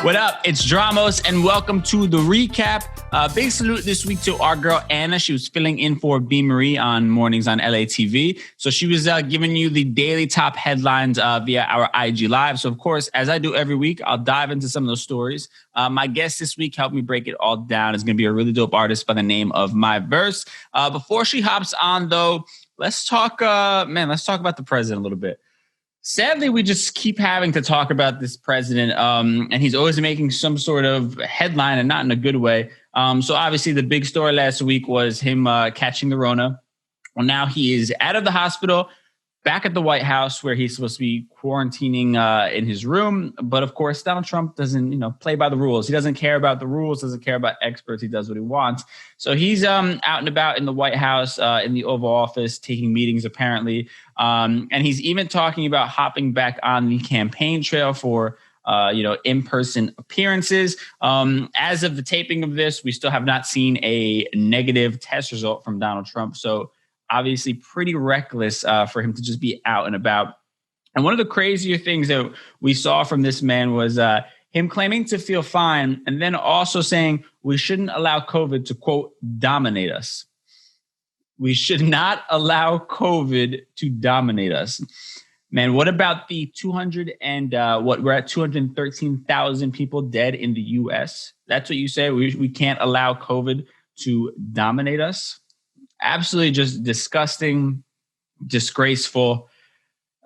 What up? It's Dramos, and welcome to the recap. Big salute this week to our girl Anna. She was filling in for B. Marie on mornings on LATV. So she was giving you the daily top headlines via our IG Live. So, of course, as I do every week, I'll dive into some of those stories. My guest this week helped me break it all down. Is going to be a really dope artist by the name of Myverse. Before she hops on, though, let's talk about the president a little bit. Sadly, we just keep having to talk about this president, and he's always making some sort of headline and not in a good way. So obviously the big story last week was him catching the Rona. Well, now he is out of the hospital, back at the White House where he's supposed to be quarantining in his room. But of course, Donald Trump doesn't, play by the rules. He doesn't care about the rules, doesn't care about experts. He does what he wants. So he's out and about in the White House, in the Oval Office, taking meetings apparently. And he's even talking about hopping back on the campaign trail for in-person appearances. As of the taping of this, we still have not seen a negative test result from Donald Trump. So obviously pretty reckless for him to just be out and about. And one of the crazier things that we saw from this man was him claiming to feel fine and then also saying we shouldn't allow COVID to, quote, dominate us. We should not allow COVID to dominate us. Man, what about the we're at 213,000 people dead in the U.S.? That's what you say? We can't allow COVID to dominate us? Absolutely just disgusting, disgraceful,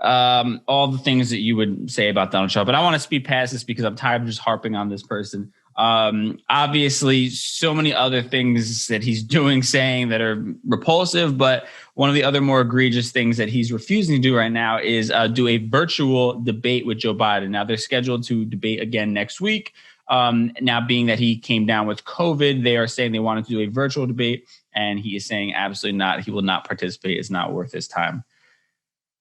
all the things that you would say about Donald Trump. But I want to speed past this because I'm tired of just harping on this person. Obviously, so many other things that he's doing, saying that are repulsive. But one of the other more egregious things that he's refusing to do right now is do a virtual debate with Joe Biden. Now, they're scheduled to debate again next week. Now, being that he came down with COVID, they are saying they wanted to do a virtual debate. And he is saying absolutely not. He will not participate. It's not worth his time.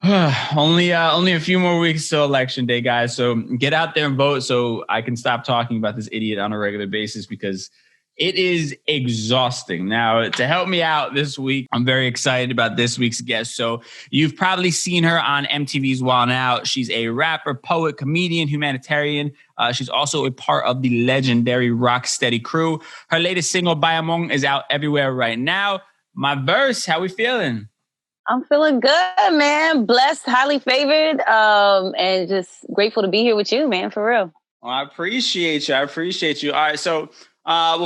Only a few more weeks till election day, guys. So get out there and vote so I can stop talking about this idiot on a regular basis because it is exhausting. Now, to help me out this week, I'm very excited about this week's guest. So you've probably seen her on MTV's Wild 'N Out. She's a rapper, poet, comedian, humanitarian. She's also a part of the legendary Rocksteady crew. Her latest single, Bayamong, is out everywhere right now. Myverse, how we feeling? I'm feeling good, man. Blessed, highly favored, and just grateful to be here with you, man, for real. Well, I appreciate you. All right, so,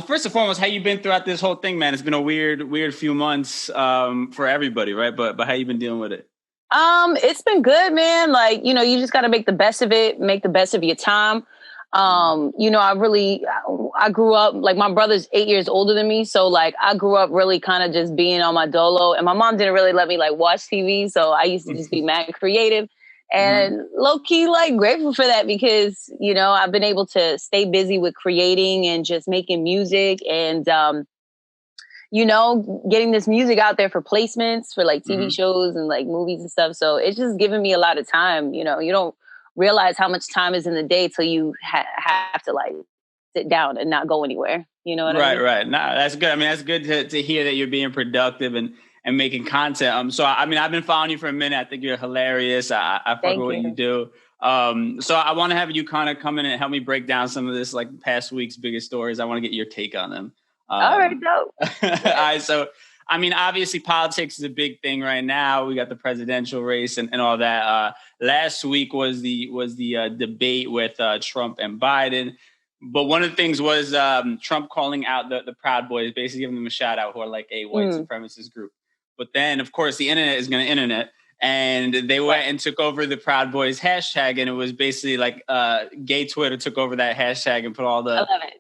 first and foremost, how you been throughout this whole thing, man? It's been a weird few months for everybody, right? But how you been dealing with it? It's been good, man. Like, you just got to make the best of it, make the best of your time. I grew up, like, my brother's 8 years older than me. So, like, I grew up really kind of just being on my dolo. And my mom didn't really let me, like, watch TV. So I used to just be mad creative. And low-key, like, grateful for that because, I've been able to stay busy with creating and just making music and, getting this music out there for placements for, like, TV shows and, like, movies and stuff. So it's just giving me a lot of time. You don't realize how much time is in the day till you have to, like, sit down and not go anywhere. You know what I mean? Right. No, that's good. I mean, that's good to hear that you're being productive and making content. So, I mean, I've been following you for a minute. I think you're hilarious. I fuck with what you do. So I want to have you kind of come in and help me break down some of this, like, past week's biggest stories. I want to get your take on them. All right, dope. All right, so, I mean, obviously politics is a big thing right now. We got the presidential race and all that. Last week was the debate with Trump and Biden. But one of the things was Trump calling out the Proud Boys, basically giving them a shout out, who are like a white supremacist group. But then, of course, the internet is going to internet. And they went and took over the Proud Boys hashtag. And it was basically like gay Twitter took over that hashtag and put all the I love it.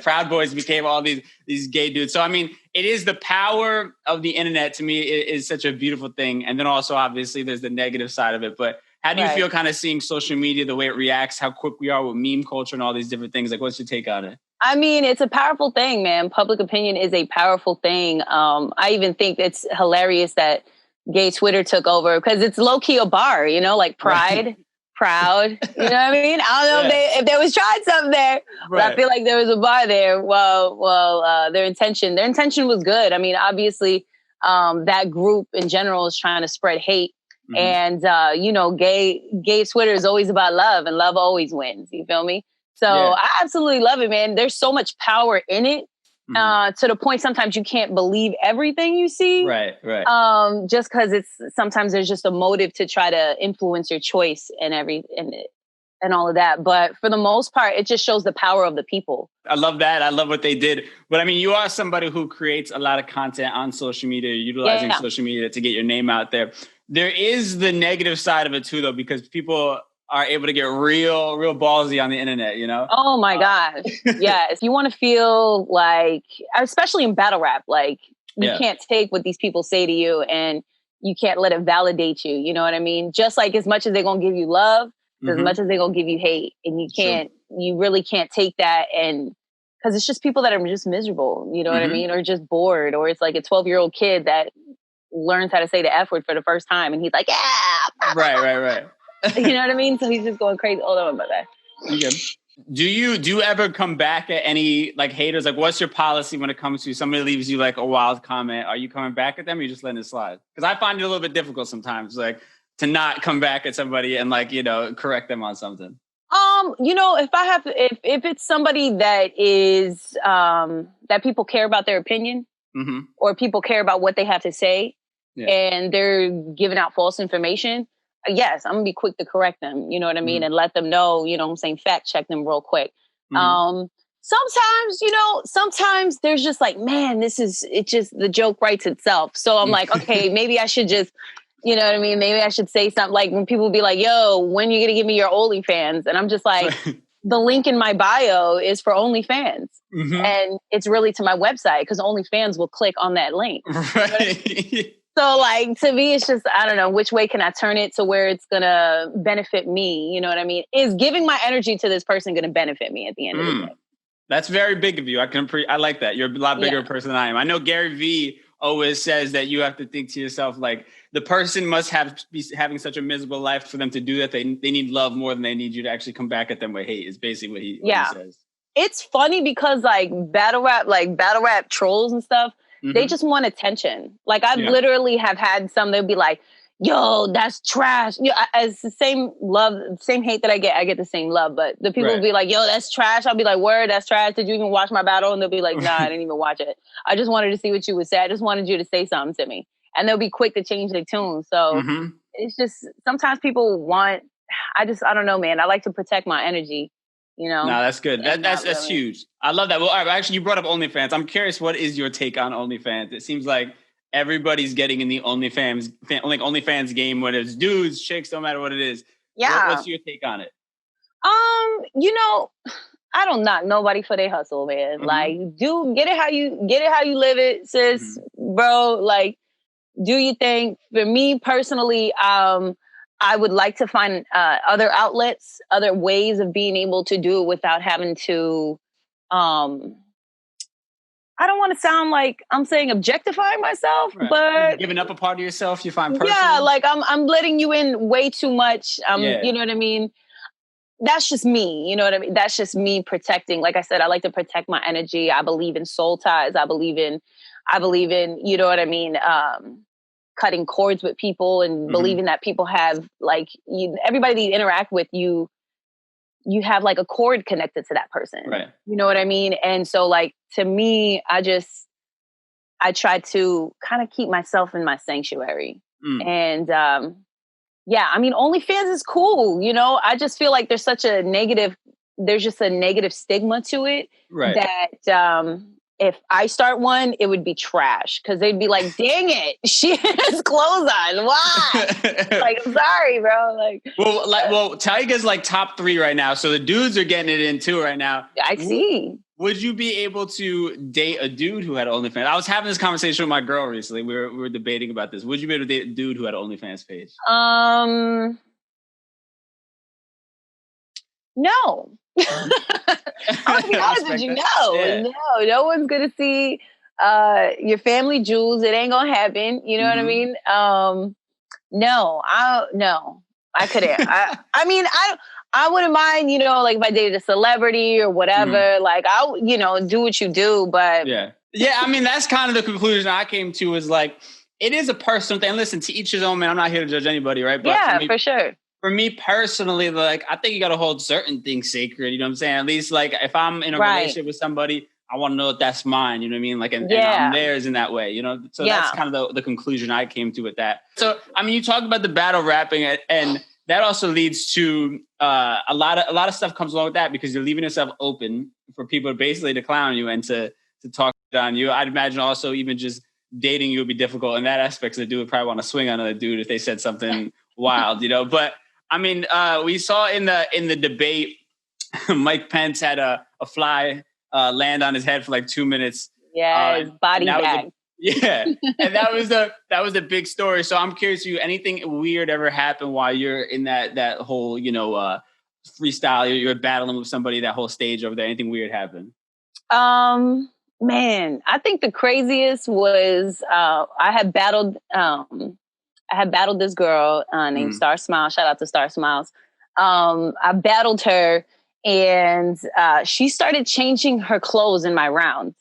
Proud Boys became all these gay dudes. So, I mean, it is the power of the internet to me is such a beautiful thing. And then also, obviously, there's the negative side of it. But how do you feel kind of seeing social media, the way it reacts, how quick we are with meme culture and all these different things? Like, what's your take on it? I mean, it's a powerful thing, man. Public opinion is a powerful thing. I even think it's hilarious that gay Twitter took over because it's low key a bar, like Pride, Proud. You know what I mean? I don't know if they was trying something there, but I feel like there was a bar there. Well, their intention was good. I mean, obviously, that group in general is trying to spread hate. And, gay Twitter is always about love and love always wins. You feel me? So I absolutely love it, man. There's so much power in it. To the point sometimes you can't believe everything you see. Right. Just because sometimes there's just a motive to try to influence your choice and all of that. But for the most part, it just shows the power of the people. I love that. I love what they did. But I mean, you are somebody who creates a lot of content on social media, utilizing social media to get your name out there. There is the negative side of it too, though, because people are able to get real ballsy on the internet, you know? Oh my gosh. Yes. You want to feel like, especially in battle rap, like you can't take what these people say to you and you can't let it validate you. You know what I mean? Just like as much as they're going to give you love, as much as they're going to give you hate, and you really can't take that. And because it's just people that are just miserable, you know what I mean? Or just bored, or it's like a 12-year-old kid that learns how to say the F word for the first time. And he's like, yeah. Right. You know what I mean? So he's just going crazy. Hold on about that. Okay. Do you ever come back at any like haters? Like, what's your policy when it comes to somebody leaves you like a wild comment? Are you coming back at them, or are you just letting it slide? Because I find it a little bit difficult sometimes, like to not come back at somebody and like, you know, correct them on something. You know, if it's somebody that is that people care about their opinion, or people care about what they have to say, and they're giving out false information, yes, I'm gonna be quick to correct them, you know what I mean? And let them know, you know what I'm saying, fact check them real quick. Sometimes, you know, sometimes there's just like, man, it just, the joke writes itself. So I'm like, okay, maybe I should just, you know what I mean? Maybe I should say something like when people be like, yo, when you gonna give me your OnlyFans? And I'm just like, the link in my bio is for OnlyFans. And it's really to my website because OnlyFans will click on that link. Right. So like, to me, it's just, I don't know, which way can I turn it to where it's going to benefit me? You know what I mean? Is giving my energy to this person going to benefit me at the end of the day? That's very big of you. I like that. You're a lot bigger person than I am. I know Gary Vee always says that you have to think to yourself, like, the person must be having such a miserable life for them to do that. They need love more than they need you to actually come back at them with hate, is basically what he says. It's funny because like battle rap trolls and stuff, they just want attention. Like I literally have had some, they'll be like, yo, that's trash. You know, as the same hate that I get the same love. But the people will be like, yo, that's trash. I'll be like, word, that's trash. Did you even watch my battle? And they'll be like, nah, I didn't even watch it. I just wanted to see what you would say. I just wanted you to say something to me. And they'll be quick to change their tune. So it's just, sometimes people want, I don't know, man. I like to protect my energy. You know, no, that's good. That's huge. I love that. Well, all right, actually, you brought up OnlyFans. I'm curious, what is your take on OnlyFans? It seems like everybody's getting in the OnlyFans game, whether it's dudes, chicks, no matter what it is. Yeah. What's your take on it? You know, I don't knock nobody for their hustle, man. Like, get it how you live it, sis, bro. Like, do you think? For me personally, I would like to find other outlets, other ways of being able to do it without having to, I don't want to sound like I'm saying objectifying myself, but giving up a part of yourself you find personal. Yeah, like I'm letting you in way too much. You know what I mean? That's just me. You know what I mean? That's just me protecting. Like I said, I like to protect my energy. I believe in soul ties. I believe in, you know what I mean? Cutting cords with people and believing that people have like everybody that you interact with, you have like a cord connected to that person. Right. You know what I mean? And so like, to me, I try to kind of keep myself in my sanctuary. And I mean, OnlyFans is cool. You know, I just feel like there's just a negative stigma to it. Right. That, if I start one, it would be trash because they'd be like, dang it, she has clothes on. Why? Like, I'm sorry, bro. Like, well, Tyga's like top 3 right now. So the dudes are getting it in too right now. I see. Would you be able to date a dude who had OnlyFans? I was having this conversation with my girl recently. We were debating about this. Would you be able to date a dude who had an OnlyFans page? No. I'll be honest with you. No one's gonna see your family jewels. It ain't gonna happen. You know what I mean? No, I couldn't. I mean, I wouldn't mind, you know, like if I dated a celebrity or whatever, like you know, do what you do, but yeah. I mean, that's kind of the conclusion I came to, is like, it is a personal thing. Listen, to each his own, man. I'm not here to judge anybody, right? But for sure. for me personally, like, I think you got to hold certain things sacred. You know what I'm saying? At least, like, if I'm in a relationship with somebody, I want to know that that's mine. You know what I mean? Like, and I'm theirs in that way. You know, so that's kind of the conclusion I came to with that. So, I mean, you talk about the battle rapping, and that also leads to a lot of stuff comes along with that, because you're leaving yourself open for people basically to clown you and to talk on you. I'd imagine also even just dating you would be difficult in that aspect. So the dude would probably want to swing on another dude if they said something wild, you know. But I mean, we saw in the debate, Mike Pence had a fly land on his head for like 2 minutes. Yes, body bag. And that was a big story. So I'm curious, anything weird ever happened while you're in that whole, you know, freestyle? You're battling with somebody, that whole stage over there. Anything weird happen? Man, I think the craziest was I had battled this girl named Star Smile. Shout out to Star Smiles. I battled her, and she started changing her clothes in my rounds.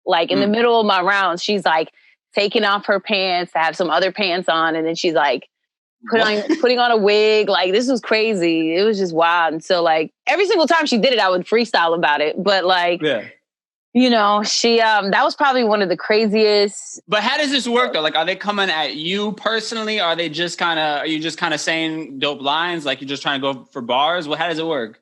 Like in the middle of my rounds, she's like taking off her pants to have some other pants on, and then she's like putting on a wig. Like, this was crazy. It was just wild. And so, like, every single time she did it, I would freestyle about it. But like, you know, she that was probably one of the craziest. But how does this work though? Like, are they coming at you personally? Are you just kind of saying dope lines? Like, you're just trying to go for bars? Well, how does it work?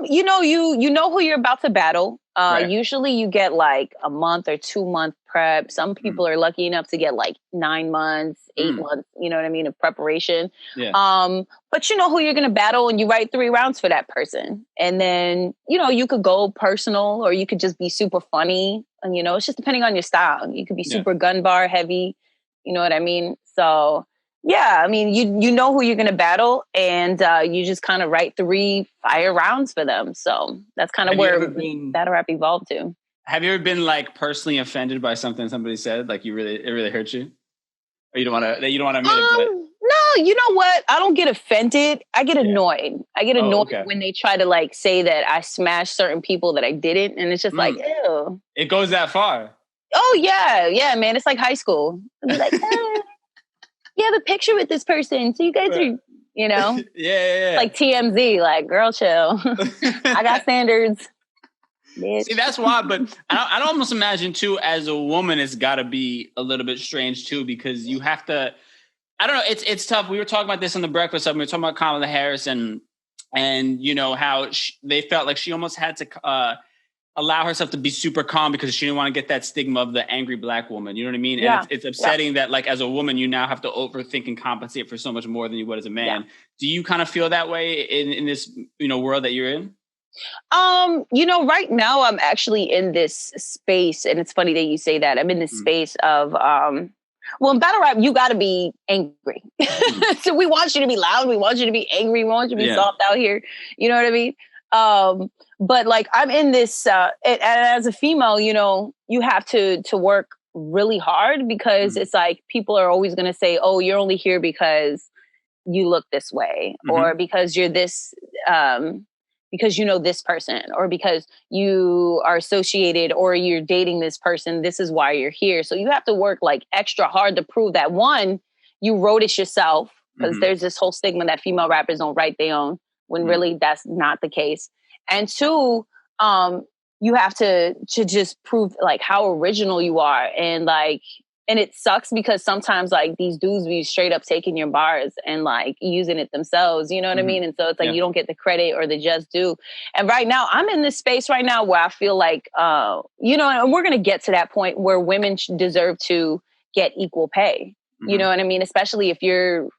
You know, you know who you're about to battle. Usually you get like a month or 2 month prep. Some people are lucky enough to get like 9 months, 8 months, you know what I mean, of preparation. But you know who you're going to battle, and you write 3 rounds for that person. And then, you know, you could go personal, or you could just be super funny. And, you know, it's just depending on your style. You could be super gun bar heavy. You know what I mean? So yeah, I mean, you know who you're going to battle, and you just kind of write 3 fire rounds for them. So that's kind of where battle rap evolved to. Have you ever been like personally offended by something somebody said? Like, it really hurt you, or you don't want to admit it? No, you know what? I don't get offended. I get annoyed. I get annoyed when they try to like say that I smashed certain people that I didn't, and it's just like, ew. It goes that far. Oh yeah, man. It's like high school. I'd be like, you have a picture with this person, so you guys are, you know, like TMZ, like, girl, chill. I got standards. Bitch. See, that's why. But I'd almost imagine too, as a woman, it's got to be a little bit strange too, because you have to. I don't know. It's tough. We were talking about this on the breakfast. We were talking about Kamala Harris and you know how they felt like she almost had to allow herself to be super calm because she didn't want to get that stigma of the angry Black woman. You know what I mean? And it's upsetting that, like, as a woman, you now have to overthink and compensate for so much more than you would as a man. Do you kind of feel that way in this, you know, world that you're in? You know, right now I'm actually in this space, and it's funny that you say that. I'm in this space of, well, in battle rap, you got to be angry. So we want you to be loud. We want you to be angry. We want you to be soft out here. You know what I mean? But like, I'm in this, and as a female, you know, you have to work really hard, because it's like, people are always going to say, oh, you're only here because you look this way, or because you're this, because you know this person, or because you are associated or you're dating this person. This is why you're here. So you have to work like extra hard to prove that, one, you wrote it yourself, because there's this whole stigma that female rappers don't write their own, when really that's not the case. And 2, you have to just prove like how original you are. And like, and it sucks because sometimes like these dudes be straight up taking your bars and like using it themselves, you know what I mean? And so it's like, you don't get the credit or the just due. And right now I'm in this space right now where I feel like, you know, and we're going to get to that point where women deserve to get equal pay. You know what I mean? Especially if you're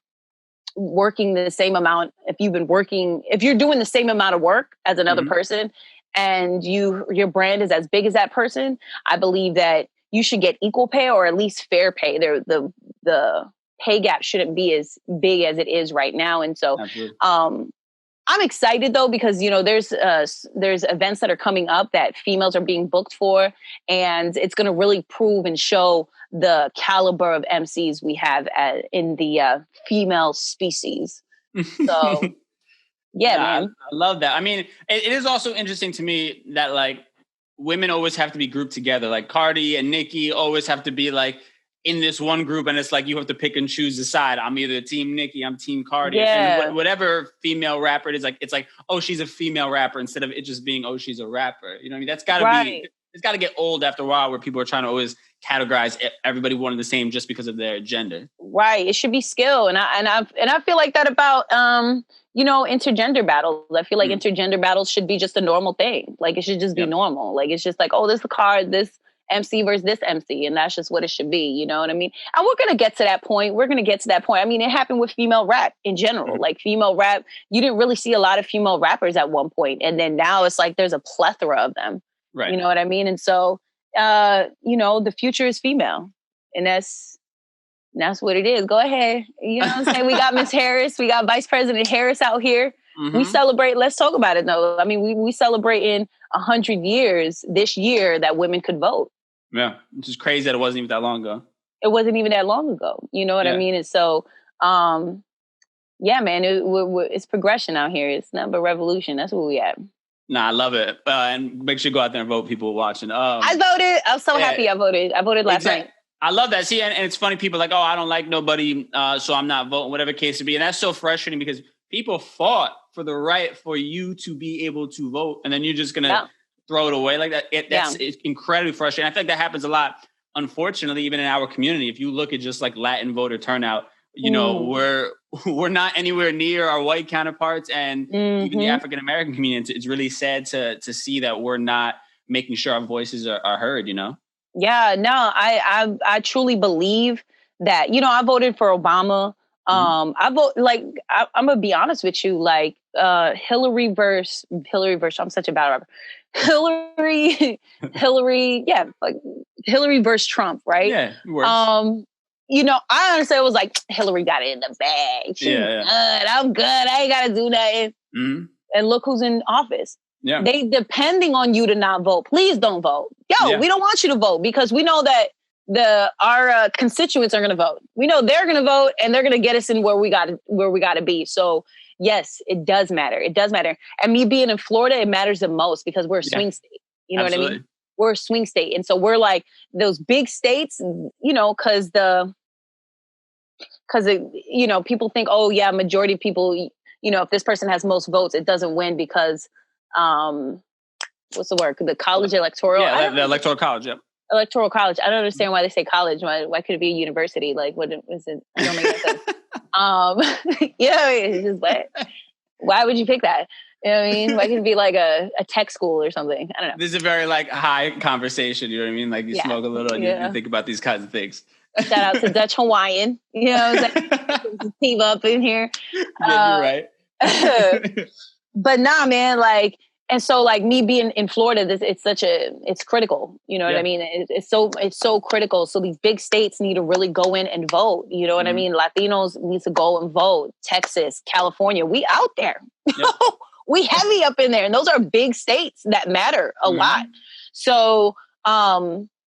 working the same amount, if you're doing the same amount of work as another person, and your brand is as big as that person, I believe that you should get equal pay, or at least fair pay. The pay gap shouldn't be as big as it is right now. And so I'm excited though, because, you know, there's events that are coming up that females are being booked for, and it's going to really prove and show the caliber of MCs we have in the female species. So man. I love that. I mean, it is also interesting to me that like women always have to be grouped together. Like Cardi and Nicki always have to be like in this one group, and it's like you have to pick and choose a side. I'm either Team Nicki, I'm Team Cardi, Yeah. and whatever female rapper it is, like it's like, oh, she's a female rapper instead of it just being, oh, she's a rapper. You know what I mean? That's got to be. It's got to get old after a while, where people are trying to always categorize everybody one and the same just because of their gender. Right. It should be skill, and I feel like that about intergender battles. I feel like intergender battles should be just a normal thing. Like it should just be normal. Like it's just like, oh, this is the card, this MC versus this MC, and that's just what it should be. You know what I mean? And we're gonna get to that point. I mean, it happened with female rap in general. Like female rap, you didn't really see a lot of female rappers at one point, and then now it's like there's a plethora of them. Right. You know what I mean? And so, the future is female, and that's what it is. Go ahead. You know what I'm saying? We got Miss Harris. We got Vice President Harris out here. We celebrate. Let's talk about it, though. I mean, we celebrate in 100 years this year that women could vote. Yeah, which is crazy that it wasn't even that long ago. It wasn't even that long ago. You know what I mean? And so, man, it's progression out here. It's nothing but revolution. That's where we at. Nah, I love it. And make sure you go out there and vote, people watching. I voted. I'm so happy I voted. I voted last night. I love that. See, and it's funny, people are like, oh, I don't like nobody, so I'm not voting, whatever case it be. And that's so frustrating because people fought for the right for you to be able to vote, and then you're just going to throw it away like that. It's incredibly frustrating. I feel like that happens a lot, unfortunately, even in our community. If you look at just like Latin voter turnout, we're not anywhere near our white counterparts, and even the African American community. It's really sad to see that we're not making sure our voices are heard. You know? Yeah, no, I truly believe that. You know, I voted for Obama. I'm gonna be honest with you, like Hillary versus. I'm such a bad rapper. Hillary, like Hillary versus Trump, right? Yeah, it works. I honestly was like, Hillary got it in the bag. She's good. I'm good. I ain't gotta do nothing. And look who's in office. Yeah. They depending on you to not vote. Please don't vote. We don't want you to vote because we know that our constituents are going to vote. We know they're going to vote, and they're going to get us in where we got to be. So yes, it does matter. It does matter. And me being in Florida, it matters the most because we're a swing state. You know what I mean? We're a swing state, and so we're like those big states. Because people think, oh yeah, majority of people. If this person has most votes, it doesn't win because. What's the word? The college electoral. Yeah, the electoral college. Yep. Electoral college. I don't understand why they say college. Why could it be a university? Like, what is it? I don't make that sense. It's just what? Why would you pick that? You know what I mean? Why could it be like a tech school or something? I don't know. This is a very like high conversation. You know what I mean? Like you smoke a little and you think about these kinds of things. Shout out to Dutch Hawaiian. You know what I'm saying? Team up in here. Yeah, you're right. But nah, man, like, and so like me being in Florida, it's critical. You know what I mean? It's so critical. So these big states need to really go in and vote. You know what I mean? Latinos need to go and vote. Texas, California, we out there. Yep. We heavy up in there. And those are big states that matter a lot. So,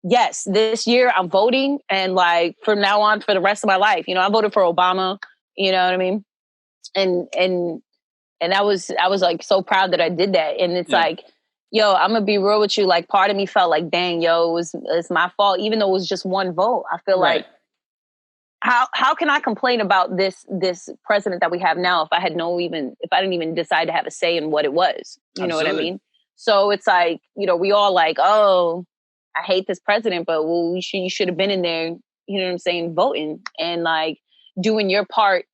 yes, this year I'm voting, and like from now on for the rest of my life, I voted for Obama, you know what I mean? And I was like so proud that I did that. And it's like, yo, I'm gonna be real with you. Like part of me felt like, dang, yo, it's my fault, even though it was just one vote. I feel like how can I complain about this president that we have now if I didn't even decide to have a say in what it was? You know what I mean? So it's like, we all like, oh, I hate this president, but well, you should have been in there, you know what I'm saying, voting and like doing your part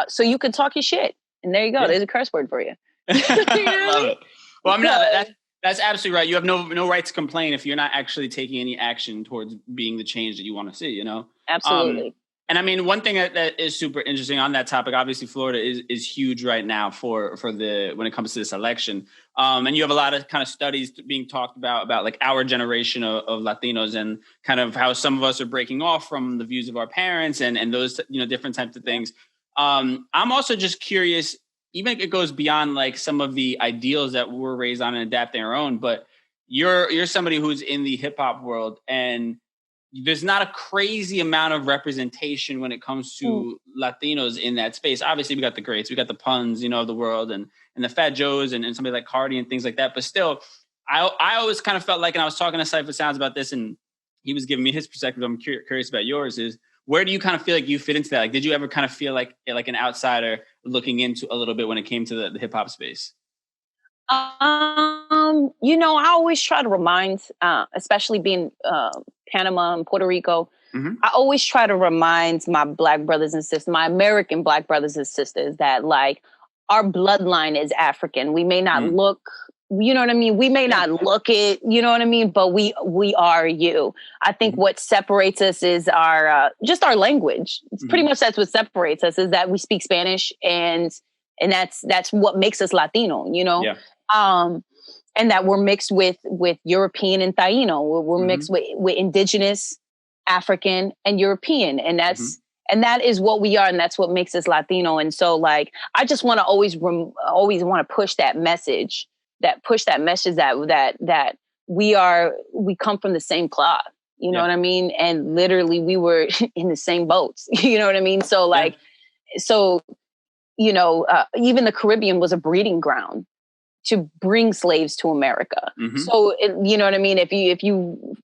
so you could talk your shit. And there you go. There's a curse word for you. I love it. Well, I mean, that's absolutely right. You have no right to complain if you're not actually taking any action towards being the change that you want to see, Absolutely. And I mean, one thing that is super interesting on that topic, obviously Florida is huge right now for when it comes to this election. And you have a lot of kind of studies being talked about like our generation of Latinos and kind of how some of us are breaking off from the views of our parents and those, different types of things. I'm also just curious, even if it goes beyond like some of the ideals that we're raised on and adapting our own, but you're somebody who's in the hip hop world, and there's not a crazy amount of representation when it comes to Latinos in that space. Obviously we got the greats, we got the Puns, of the world and the Fat Joes and somebody like Cardi and things like that. But still, I always kind of felt like, and I was talking to Cypher Sounds about this, and he was giving me his perspective. I'm curious about yours. Is where do you kind of feel like you fit into that? Like, did you ever kind of feel like an outsider looking into a little bit when it came to the hip hop space? I always try to remind, especially being Panama and Puerto Rico, I always try to remind my Black brothers and sisters, my American Black brothers and sisters, that like our bloodline is African. We may not look, you know what I mean? We may not look it, you know what I mean? But we are you. I think what separates us is our just our language. It's pretty much that's what separates us, is that we speak Spanish, and that's what makes us Latino, you know? Yeah. And that we're mixed with European and Taino. We're mixed with indigenous, African, and European. And and that is what we are. And that's what makes us Latino. And so like, I just want to always want to push that message, that we come from the same cloth, you know what I mean? And literally we were in the same boats, you know what I mean? So like, even the Caribbean was a breeding ground to bring slaves to America. So, you know what I mean? If you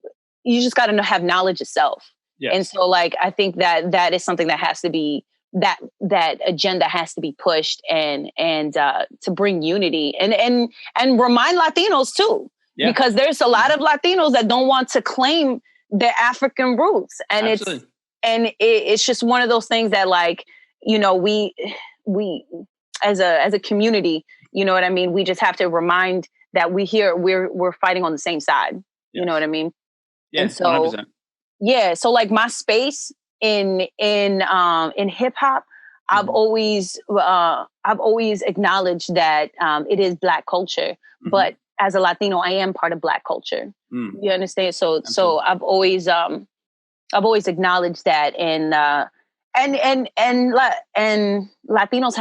just got to have knowledge of self. Yes. And so like, I think that is something that has to be, that agenda has to be pushed and to bring unity and remind Latinos too, because there's a lot of Latinos that don't want to claim their African roots. And it's just one of those things that like, we as a community, you know what I mean? We just have to remind that we're fighting on the same side. You know what I mean? Yeah, and so 100%. So like my space in hip hop, I've always acknowledged that it is Black culture, but as a Latino, I am part of Black culture. You understand? So I've always acknowledged that, and Latinos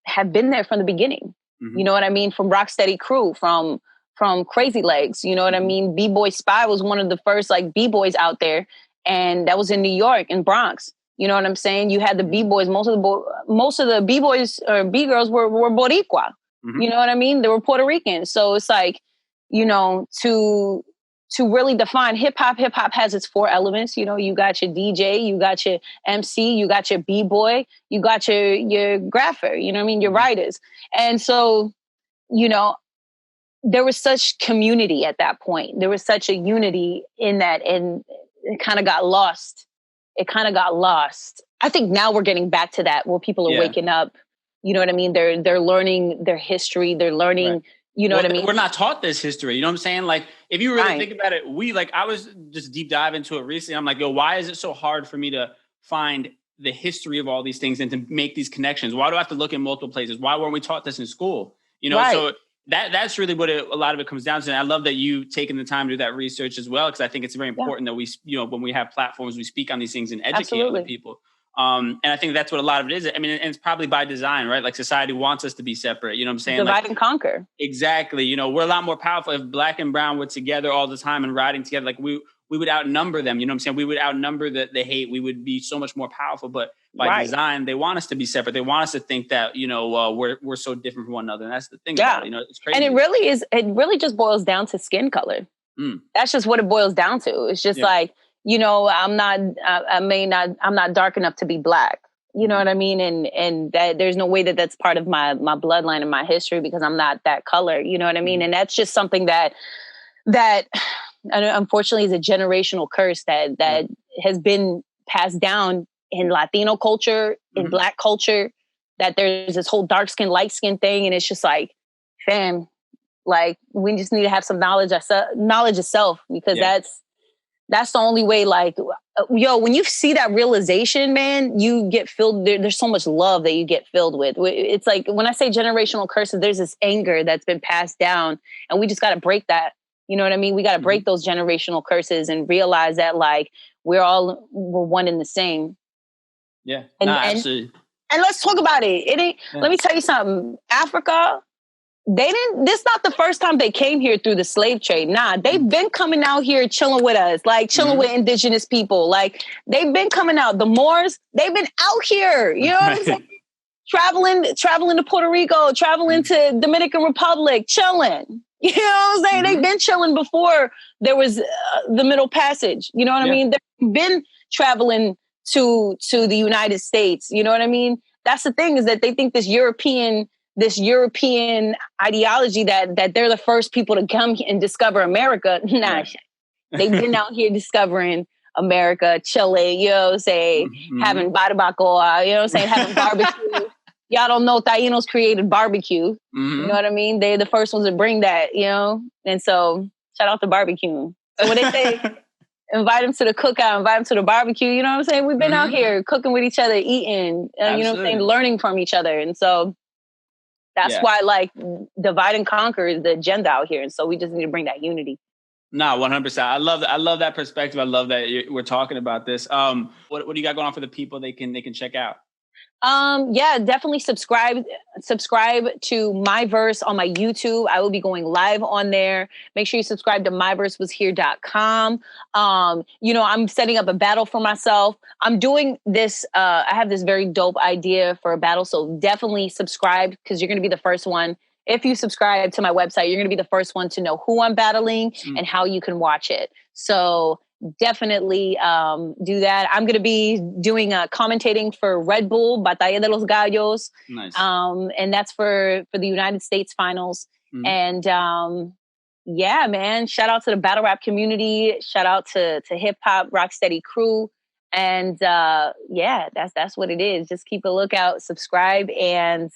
have been there from the beginning. You know what I mean? From Rocksteady Crew, from Crazy Legs, you know what I mean? B-Boy Spy was one of the first like B-boys out there, and that was in New York, in Bronx. You know what I'm saying? You had the B-boys, most of the B-boys or B-girls were Boricua. You know what I mean? They were Puerto Rican. So it's like, to really define hip hop has its 4 elements. You got your DJ, you got your MC, you got your B-boy, you got your grapher, you know what I mean? Your writers. And so, there was such community at that point. There was such a unity in that, and it kind of got lost. I think now we're getting back to that, where people are waking up. You know what I mean? They're learning their history. They're learning, you know what I mean? We're not taught this history. You know what I'm saying? Like, if you really think about it, I was just deep dive into it recently. I'm like, yo, why is it so hard for me to find the history of all these things and to make these connections? Why do I have to look in multiple places? Why weren't we taught this in school? So that's really what a lot of it comes down to. And I love that you taking the time to do that research as well, because I think it's very important that we, when we have platforms, we speak on these things and educate other people. And I think that's what a lot of it is. I mean, and it's probably by design, right? Like, society wants us to be separate. You know what I'm saying? Divide and conquer. Exactly. We're a lot more powerful if Black and brown were together all the time and riding together. Like, we would outnumber them. You know what I'm saying? We would outnumber the hate. We would be so much more powerful. But by design, they want us to be separate. They want us to think that, we're so different from one another. And that's the thing about it. It's crazy. And it really just boils down to skin color. That's just what it boils down to. It's just like, I'm not dark enough to be Black. You know what I mean? And that there's no way that that's part of my bloodline and my history, because I'm not that color. You know what I mean? And that's just something that unfortunately is a generational curse that has been passed down in Latino culture, in Black culture, that there's this whole dark skin, light skin thing. And it's just like, fam, like, we just need to have some knowledge of self, because that's the only way. Like, when you see that realization, man, you get filled. There's so much love that you get filled with. It's like, when I say generational curses, there's this anger that's been passed down, and we just got to break that. You know what I mean? We got to break those generational curses and realize that, like, we're one and the same. Yeah. Absolutely. And let's talk about it. It ain't. Let me tell you something. Africa, this is not the first time they came here through the slave trade. Nah, they've been coming out here chilling with us, like chilling with indigenous people. Like, they've been coming out. The Moors, they've been out here. You know what I'm saying? Traveling to Puerto Rico, traveling to Dominican Republic, chilling. You know what I'm saying? They've been chilling before there was the Middle Passage. You know what I mean? They've been traveling to the United States. You know what I mean? That's the thing, is that they think this European ideology that they're the first people to come and discover America. Nah, they've been out here discovering America, chilling, you know what I'm saying, having barbacoa, you know what I'm saying, having barbecue. Y'all don't know Tainos created barbecue. You know what I mean? They're the first ones to bring that, you know? And so shout out to barbecue. So when they say invite them to the cookout, invite them to the barbecue, you know what I'm saying? We've been out here cooking with each other, eating, you know what I'm saying, learning from each other. And so that's why, like, divide and conquer is the agenda out here. And so we just need to bring that unity. No, 100%. I love that perspective. I love that we're talking about this. What do you got going on for the people they can check out? Yeah, definitely subscribe to Myverse on my YouTube. I will be going live on there. Make sure you subscribe to myversewashere.com. You know, I'm setting up a battle for myself. I'm doing this. I have this very dope idea for a battle. So definitely subscribe, because you're going to be the first one. If you subscribe to my website, you're going to be the first one to know who I'm battling and how you can watch it. So definitely do that. I'm going to be doing commentating for Red Bull, Batalla de los Gallos. Nice. And that's for the United States finals. And yeah, man, shout out to the battle rap community. Shout out to hip hop Rocksteady crew. And yeah, that's what it is. Just keep a lookout, subscribe, and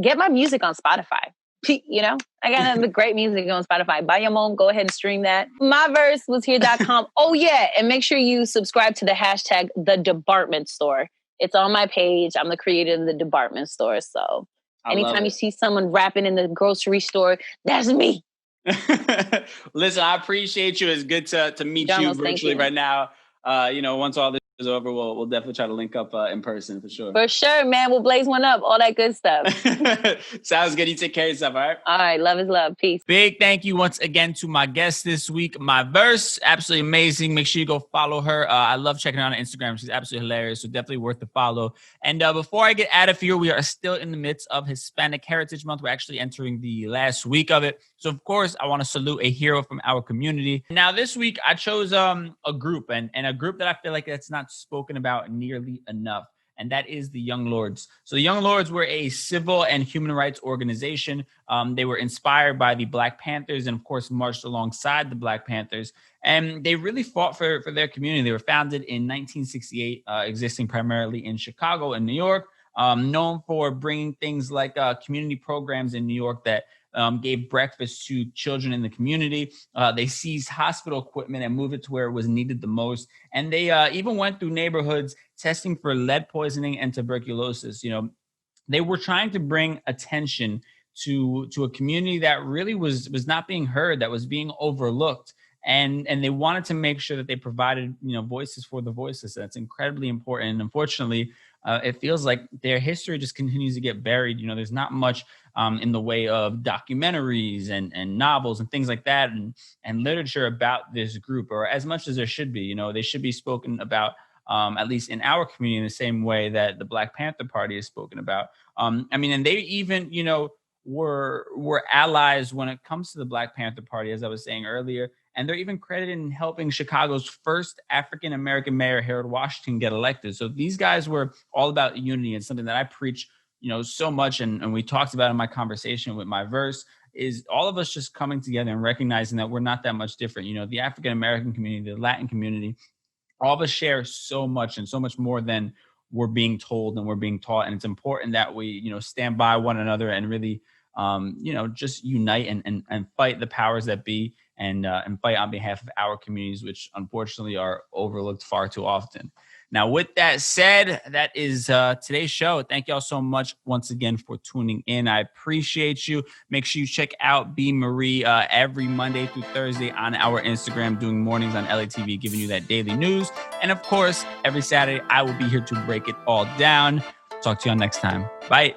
get my music on Spotify. You know, I got the great music on Spotify. Bayamon, go ahead and stream that. Myversewashere.com. Oh yeah, and make sure you subscribe to the hashtag The Department Store. It's on my page. I'm the creator of The Department Store. So anytime you see someone rapping in the grocery store, that's me. Listen, I appreciate you. It's good to meet you virtually right now. You know, once all this is over, we'll definitely try to link up in person for sure. For sure, man. We'll blaze one up. All that good stuff. Sounds good. You take care of yourself, all right? All right. Love is love. Peace. Big thank you once again to my guest this week, Myverse. Absolutely amazing. Make sure you go follow her. I love checking her out on Instagram. She's absolutely hilarious. So definitely worth the follow. And before I get out of here, we are still in the midst of Hispanic Heritage Month. We're actually entering the last week of it. So of course, I want to salute a hero from our community. Now this week, I chose a group and a group that I feel like that's not spoken about nearly enough. And that is the Young Lords. So the Young Lords were a civil and human rights organization. They were inspired by the Black Panthers and, of course, marched alongside the Black Panthers. And they really fought for their community. They were founded in 1968, existing primarily in Chicago and New York, known for bringing things like community programs in New York that gave breakfast to children in the community. They seized hospital equipment and moved it to where it was needed the most. And they even went through neighborhoods testing for lead poisoning and tuberculosis. You know, they were trying to bring attention to a community that really was not being heard, that was being overlooked. And they wanted to make sure that they provided, you know, voices for the voiceless. That's incredibly important. And unfortunately, it feels like their history just continues to get buried. You know, there's not much in the way of documentaries and novels and things like that and literature about this group, or as much as there should be. You know, they should be spoken about, at least in our community, in the same way that the Black Panther Party is spoken about. I mean, and they even, you know, were allies when it comes to the Black Panther Party, as I was saying earlier. And they're even credited in helping Chicago's first African-American mayor, Harold Washington, get elected. So these guys were all about unity, and something that I preach, you know, so much. And we talked about in my conversation with Myverse, is all of us just coming together and recognizing that we're not that much different. You know, the African-American community, the Latin community, all of us share so much and so much more than we're being told and we're being taught. And it's important that we, you know, stand by one another and really, you know, just unite and fight the powers that be, and fight on behalf of our communities, which unfortunately are overlooked far too often. Now, with that said, that is today's show. Thank y'all so much once again for tuning in. I appreciate you. Make sure you check out B. Marie every Monday through Thursday on our Instagram, doing mornings on LATV, giving you that daily news. And of course, every Saturday, I will be here to break it all down. Talk to y'all next time. Bye.